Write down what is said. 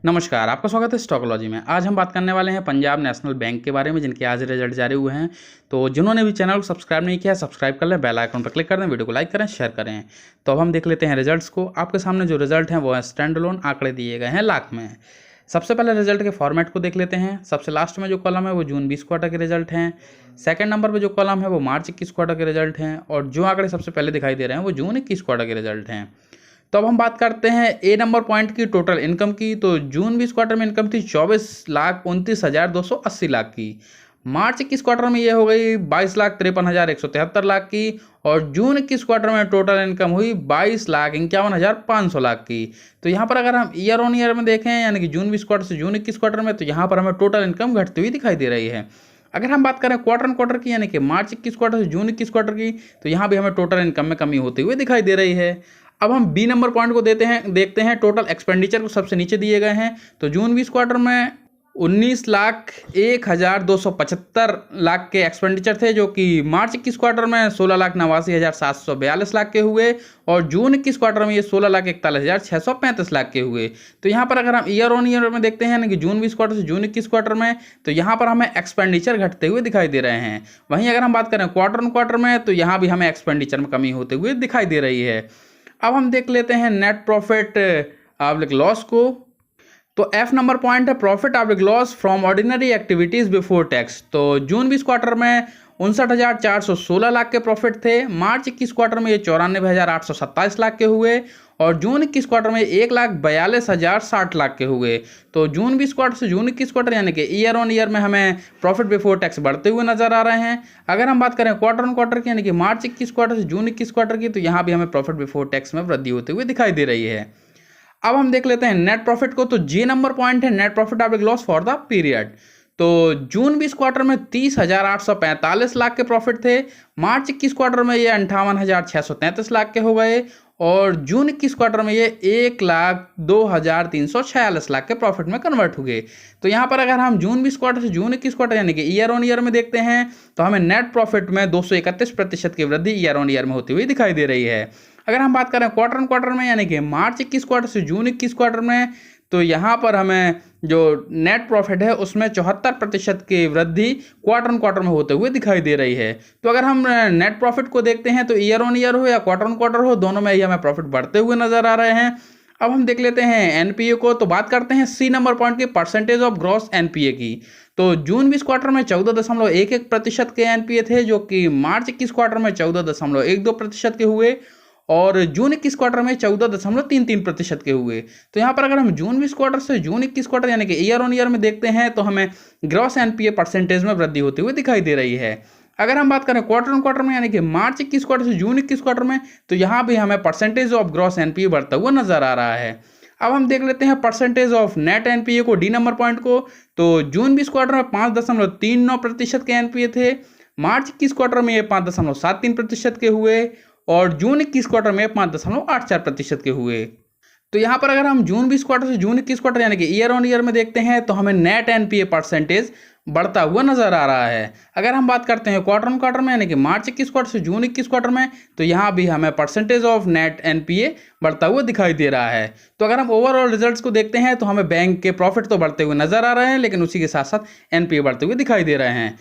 नमस्कार, आपका स्वागत है स्टॉकोलॉजी में। आज हम बात करने वाले हैं पंजाब नेशनल बैंक के बारे में, जिनके आज रिजल्ट जारी हुए हैं। तो जिन्होंने भी चैनल को सब्सक्राइब नहीं किया है, सब्सक्राइब कर लें, बेल आइकन पर क्लिक कर दें, वीडियो को लाइक करें, शेयर करें। तो अब हम देख लेते हैं रिजल्ट्स को। आपके सामने जो रिजल्ट हैं वो है स्टैंड अलोन, आंकड़े दिए गए हैं लाख में। सबसे पहले रिजल्ट के फॉर्मेट को देख लेते हैं। सबसे लास्ट में जो कॉलम है वो जून 20 क्वार्टर के रिजल्ट हैं। सेकंड नंबर पे जो कॉलम है वो मार्च 21 क्वार्टर के रिजल्ट हैं, और जो आंकड़े सबसे पहले दिखाई दे रहे हैं वो जून 21 क्वार्टर के रिजल्ट हैं। तो अब हम बात करते हैं ए नंबर पॉइंट की टोटल इनकम की। तो जून 20 क्वार्टर में इनकम थी 24,29,280 लाख की। मार्च 21 क्वार्टर में ये हो गई 22,53,173 लाख की, और जून 21 क्वार्टर में टोटल इनकम हुई 22,51,500 लाख की। तो यहाँ पर अगर हम ईयर ऑन ईयर में देखें, यानी कि जून 20 क्वार्टर से जून 21 क्वार्टर में, तो यहाँ पर हमें टोटल इनकम घटती हुई दिखाई दे रही है। अगर हम बात करें क्वार्टर ऑन क्वार्टर की, यानी कि मार्च 21 क्वार्टर से जून 21 क्वार्टर की, तो यहाँ भी हमें टोटल इनकम में कमी होती हुई दिखाई दे रही है। अब हम बी नंबर पॉइंट को देखते हैं टोटल एक्सपेंडिचर को सबसे नीचे दिए गए हैं। तो जून 20 क्वार्टर में 19,01,275 लाख के एक्सपेंडिचर थे, जो कि मार्च 21 क्वार्टर में 16,89,742 लाख के हुए, और जून 21 क्वार्टर में ये 16,41,635 लाख के हुए। तो यहाँ पर अगर हम ईयर ऑन ईयर में देखते हैं, यानी कि जून 20 क्वार्टर से जून 21 क्वार्टर में, तो यहाँ पर हमें एक्सपेंडिचर घटते हुए दिखाई दे रहे हैं। वहीं अगर हम बात करें क्वार्टर ऑन क्वार्टर में, तो यहाँ भी हमें एक्सपेंडिचर में कमी होते हुए दिखाई दे रही है। अब हम देख लेते हैं नेट प्रॉफिट आफ्टर लॉस को। तो एफ नंबर पॉइंट है profit after loss from ordinary activities before tax. तो जून 20 क्वार्टर में 59,416 लाख के प्रॉफिट थे। मार्च 21 क्वार्टर में ये 94,827 लाख के हुए, और जून 21 क्वार्टर में 1,42,060 लाख के हुए। तो जून 20 क्वार्टर से जून 21 क्वार्टर, यानी कि ईयर ऑन ईयर में हमें प्रॉफिट बिफोर टैक्स बढ़ते हुए नजर आ रहे हैं। अगर हम बात करें क्वार्टर ऑन क्वार्टर की, यानी कि मार्च 21 क्वार्टर से जून 21 क्वार्टर की, तो यहाँ भी हमें प्रॉफिट बिफोर टैक्स में वृद्धि होते हुए दिखाई दे रही है। अब हम देख लेते हैं नेट प्रॉफिट को। तो जी नंबर पॉइंट है net profit after loss for the period. तो जून 20 क्वार्टर में 30,845 लाख के प्रॉफिट थे। मार्च 21 क्वार्टर में ये 58,633 लाख के हो गए, और जून 21 क्वार्टर में ये 1,02,346 लाख के प्रॉफिट में कन्वर्ट हो गए। तो यहाँ पर अगर हम जून 20 क्वार्टर से जून 21 क्वार्टर, यानी कि ईयर ऑन ईयर में देखते हैं, तो हमें नेट प्रॉफिट में 231% की वृद्धि ईयर ऑन ईयर में होती हुई दिखाई दे रही है। अगर हम बात करें क्वार्टर ऑन क्वार्टर में, यानी कि मार्च 21 क्वार्टर से जून 21 क्वार्टर में, तो यहाँ पर हमें जो नेट प्रॉफिट है उसमें 74% की वृद्धि क्वार्टर ऑन क्वार्टर में होते हुए दिखाई दे रही है। तो अगर हम नेट प्रॉफिट को देखते हैं, तो ईयर ऑन ईयर हो या क्वार्टर ऑन क्वार्टर हो, दोनों में ही हमें प्रॉफिट बढ़ते हुए नजर आ रहे हैं। अब हम देख लेते हैं एनपीए को। तो बात करते हैं सी नंबर पॉइंट की परसेंटेज ऑफ ग्रॉस एनपीए की। तो जून 20 क्वार्टर में 14.11% के एनपीए थे, जो कि मार्च 21 क्वार्टर में 14.12% के हुए, और जून 21 क्वार्टर में 14.33% के हुए। तो यहाँ पर अगर हम जून 20 क्वार्टर से जून 21 क्वार्टर, यानी कि ईयर ऑन ईयर में देखते हैं, तो हमें ग्रॉस एनपीए परसेंटेज में वृद्धि होती हुई दिखाई दे रही है। अगर हम बात करें क्वार्टर ऑन क्वार्टर में, यानी कि मार्च 21 क्वार्टर से जून 21 क्वार्टर में, तो यहाँ भी हमें परसेंटेज ऑफ ग्रॉस एनपीए बढ़ता हुआ नजर आ रहा है। अब हम देख लेते हैं परसेंटेज ऑफ नेट एनपीए को, डी नंबर पॉइंट को। तो जून 20 क्वार्टर में 5.39% के एनपीए थे। मार्च 21 क्वार्टर में ये 5.73% के हुए, और जून 21 क्वार्टर में 5.84% के हुए। तो यहाँ पर अगर हम जून 20 क्वार्टर से जून 21 क्वार्टर, यानी कि ईयर ऑन ईयर में देखते हैं, तो हमें नेट एनपीए परसेंटेज बढ़ता हुआ नजर आ रहा है। अगर हम बात करते हैं क्वार्टर ऑन क्वार्टर में, यानी कि मार्च 21 क्वार्टर से जून 21 क्वार्टर में, तो यहाँ भी हमें परसेंटेज ऑफ नेट एनपीए बढ़ता हुआ दिखाई दे रहा है। तो अगर हम ओवरऑल रिजल्ट्स को देखते हैं, तो हमें बैंक के प्रॉफिट तो बढ़ते हुए नजर आ रहे हैं, लेकिन उसी के साथ साथ एनपीए बढ़ते हुए दिखाई दे रहे हैं।